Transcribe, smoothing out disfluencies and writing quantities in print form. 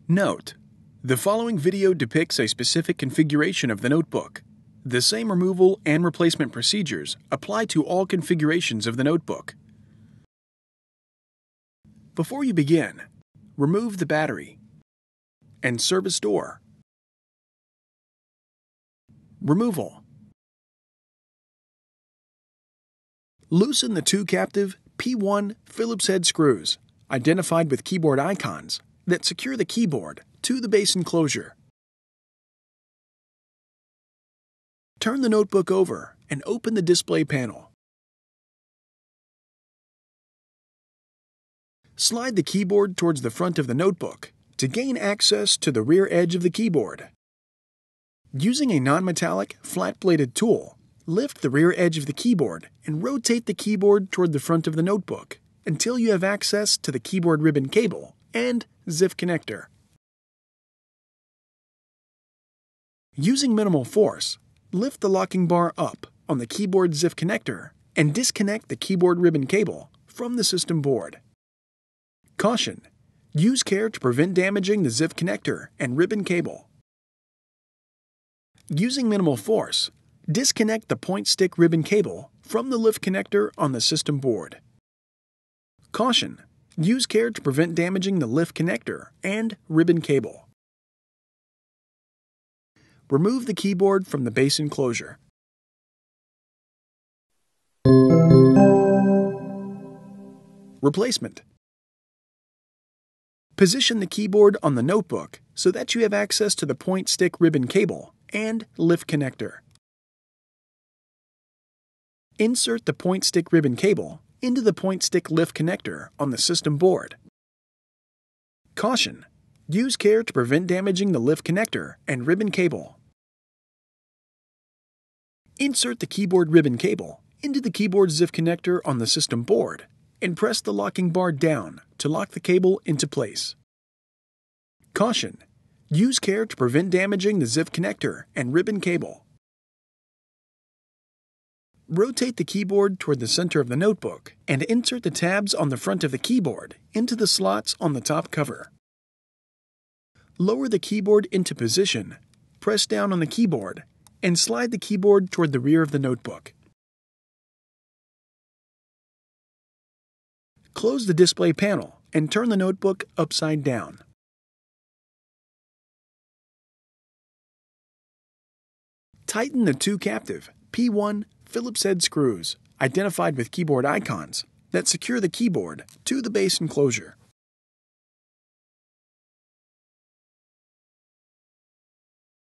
Note: the following video depicts a specific configuration of the notebook. The same removal and replacement procedures apply to all configurations of the notebook. Before you begin, remove the battery and service door. Removal. Loosen the two captive P1 Phillips head screws, identified with keyboard icons, that secure the keyboard to the base enclosure. Turn the notebook over and open the display panel. Slide the keyboard towards the front of the notebook to gain access to the rear edge of the keyboard. Using a non-metallic, flat-bladed tool, lift the rear edge of the keyboard and rotate the keyboard toward the front of the notebook until you have access to the keyboard ribbon cable and ZIF connector. Using minimal force, lift the locking bar up on the keyboard ZIF connector and disconnect the keyboard ribbon cable from the system board. Caution: use care to prevent damaging the ZIF connector and ribbon cable. Using minimal force, disconnect the point stick ribbon cable from the lift connector on the system board. Caution: use care to prevent damaging the lift connector and ribbon cable. Remove the keyboard from the base enclosure. Replacement. Position the keyboard on the notebook so that you have access to the point stick ribbon cable and lift connector. Insert the point stick ribbon cable into the point stick lift connector on the system board. Caution: use care to prevent damaging the lift connector and ribbon cable. Insert the keyboard ribbon cable into the keyboard ZIF connector on the system board and press the locking bar down to lock the cable into place. Caution: use care to prevent damaging the ZIF connector and ribbon cable. Rotate the keyboard toward the center of the notebook and insert the tabs on the front of the keyboard into the slots on the top cover. Lower the keyboard into position, press down on the keyboard, and slide the keyboard toward the rear of the notebook. Close the display panel and turn the notebook upside down. Tighten the two captive P1 Phillips head screws, identified with keyboard icons, that secure the keyboard to the base enclosure.